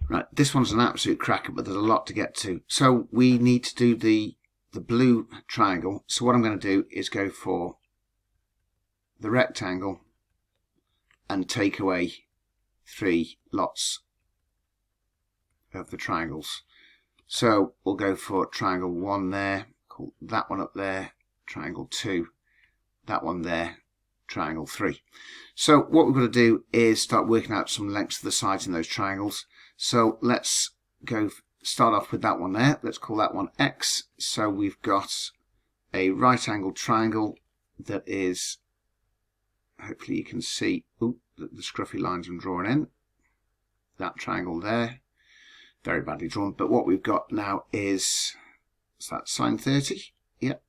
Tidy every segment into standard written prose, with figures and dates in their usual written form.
Right, this one's an absolute cracker, but there's a lot to get to. So we need to do the blue triangle. So what I'm going to do is go for the rectangle and take away 3 lots of the triangles. So we'll go for triangle 1 there, call that one up there, triangle 2, that one there, triangle 3. So what we're going to do is start working out some lengths of the sides in those triangles. So let's go start off with that one there. Let's call that one X. So we've got a right angled triangle that is, hopefully you can see the scruffy lines I'm drawing in. That triangle there, very badly drawn. But what we've got now is that sine 30? Yep.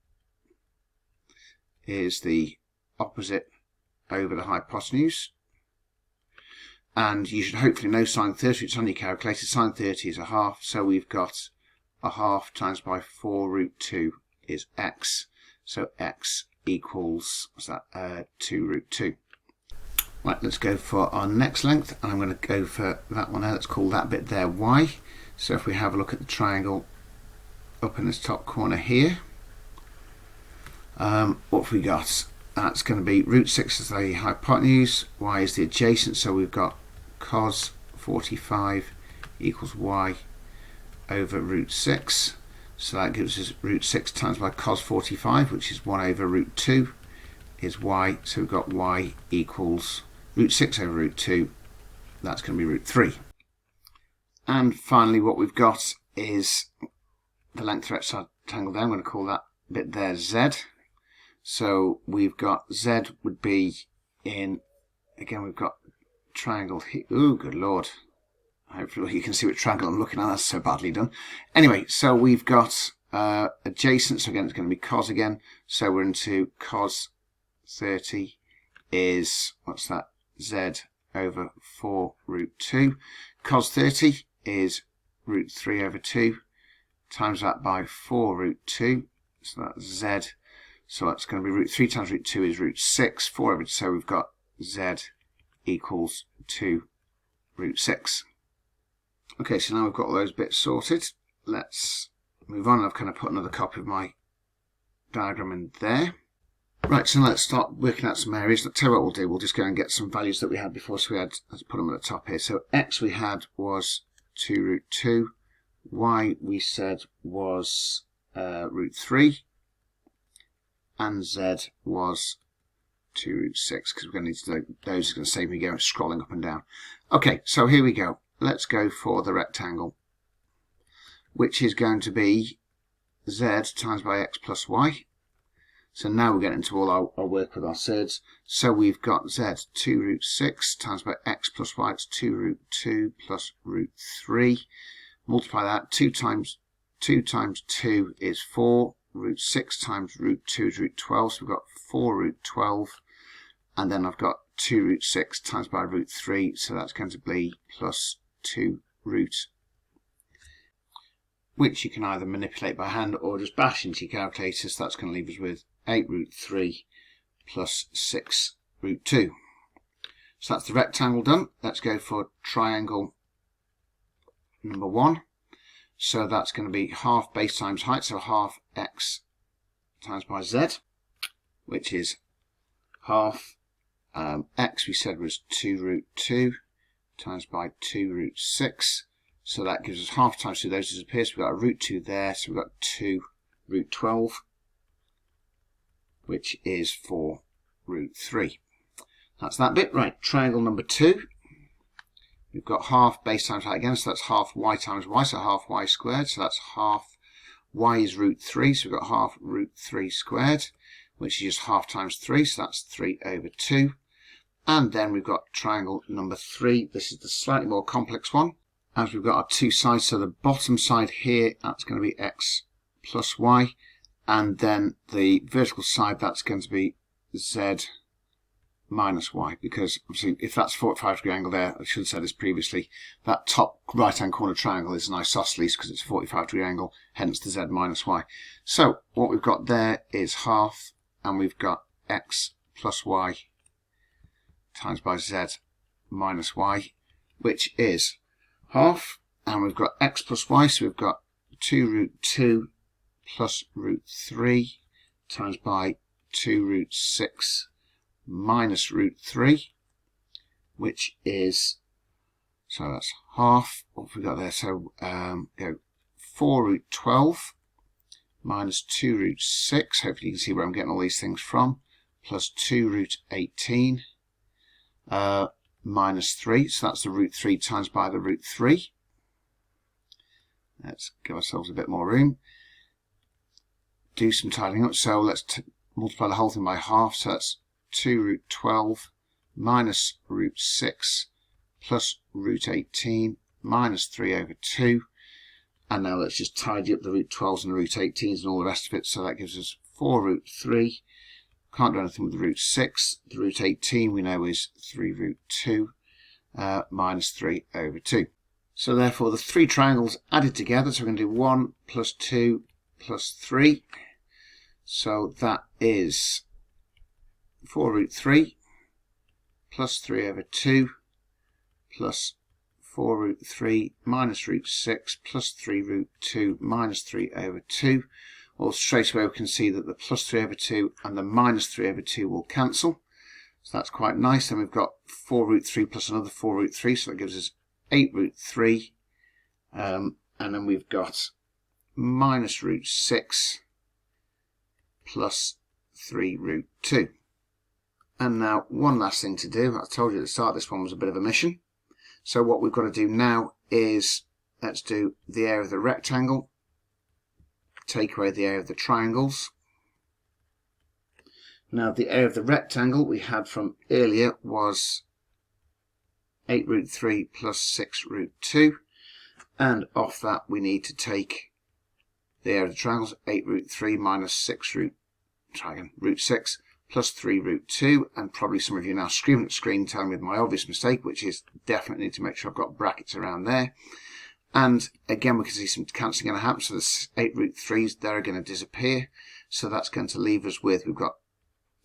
Is the opposite over the hypotenuse. And you should hopefully know sine 30, it's on your calculator. Sine 30 is a half, so we've got a half times by 4 root 2 is x. So x equals, what's that, 2 root 2. Right, let's go for our next length, and I'm going to go for that one there. Let's call that bit there y. So if we have a look at the triangle up in this top corner here, what have we got? That's going to be root 6 is the hypotenuse, y is the adjacent, so we've got cos 45 equals y over root 6. So that gives us root 6 times by cos 45, which is 1 over root 2, is y. So we've got y equals root 6 over root 2. That's going to be root 3. And finally what we've got is the length of the rectangle there. I'm going to call that bit there z. So we've got z would be in, again we've got triangle here. Ooh, good lord. Hopefully you can see what triangle I'm looking at. That's so badly done. Anyway, so we've got adjacent. So again, it's going to be cos again. So we're into cos 30 is, what's that? Z over 4 root 2. Cos 30 is root 3 over 2. Times that by 4 root 2. So that's z. So that's going to be root 3 times root 2 is root 6. 4 over 2. So we've got z equals 2 root 6. Okay, so now we've got all those bits sorted. Let's move on. I've kind of put another copy of my diagram in there. Right, so now let's start working out some areas. I'll tell you what we'll do. We'll just go and get some values that we had before. So let's put them at the top here. So x we had was 2 root 2. Y we said was root 3. And z was 2 root 6, because we're going to need to do those. Are going to save me going scrolling up and down. Okay, so here we go. Let's go for the rectangle, which is going to be z times by x plus y. So now we're getting into all our work with our surds. So we've got z 2 root 6 times by x plus y. It's 2 root 2 plus root 3. Multiply that. 2 times 2 is 4. Root 6 times root 2 is root 12, so we've got 4 root 12, and then I've got 2 root 6 times by root 3, so that's going to be plus 2 root, which you can either manipulate by hand or just bash into your calculator. So that's going to leave us with 8 root 3 plus 6 root 2. So that's the rectangle done. Let's go for triangle number 1. So that's going to be half base times height, so half x times by z, which is half x we said was 2 root 2 times by 2 root 6. So that gives us half times 2. Those disappear. So we've got a root 2 there. So we've got 2 root 12, which is 4 root 3. That's that bit. Right, triangle number 2. We've got half base times height again, so that's half y times y, so half y squared. So that's half y is root 3, so we've got half root 3 squared, which is just half times 3, so that's 3 over 2. And then we've got triangle number 3. This is the slightly more complex one, as we've got our two sides. So the bottom side here, that's going to be x plus y, and then the vertical side, that's going to be z minus y, because obviously if that's 45-degree angle there, I should have said this previously, that top right hand corner triangle is an isosceles because it's a 45-degree angle, hence the z minus y. So what we've got there is half, and we've got x plus y times by z minus y, which is half And we've got x plus y, so we've got 2 root 2 plus root 3 times by 2 root 6 minus root 3, which is, so that's half. What have we got there? So go 4 root 12 minus 2 root 6. Hopefully you can see where I'm getting all these things from. Plus 2 root 18 minus 3. So that's the root 3 times by the root 3. Let's give ourselves a bit more room. Do some tidying up. So let's multiply the whole thing by half. So that's 2 root 12 minus root 6 plus root 18 minus 3 over 2. And now let's just tidy up the root 12s and the root 18s and all the rest of it. So that gives us 4 root 3. Can't do anything with the root 6. The root 18 we know is 3 root 2 minus 3 over 2. So therefore the three triangles added together, so we're going to do 1 plus 2 plus 3. So that is 4 root 3 plus 3 over 2 plus 4 root 3 minus root 6 plus 3 root 2 minus 3 over 2. Well, straight away we can see that the plus 3 over 2 and the minus 3 over 2 will cancel. So that's quite nice. Then we've got 4 root 3 plus another 4 root 3, so that gives us 8 root 3. And then we've got minus root 6 plus 3 root 2. And now one last thing to do. I told you at the start this one was a bit of a mission. So what we've got to do now is, let's do the area of the rectangle, take away the area of the triangles. Now the area of the rectangle we had from earlier was 8 root 3 plus 6 root 2, and off that we need to take the area of the triangles, 8 root 3 minus 6 root 6 plus 3 root 2, and probably some of you now screaming at the screen telling me my obvious mistake, which is definitely need to make sure I've got brackets around there. And again we can see some cancelling going to happen, so the 8 root 3s, they're going to disappear, so that's going to leave us with, we've got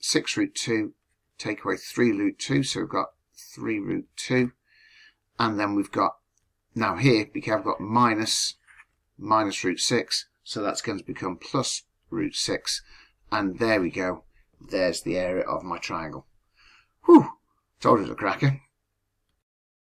6 root 2, take away 3 root 2, so we've got 3 root 2, and then we've got, now here, because I've got minus root 6, so that's going to become plus root 6, and there we go. There's the area of my triangle. Whew! Told you it was a cracker.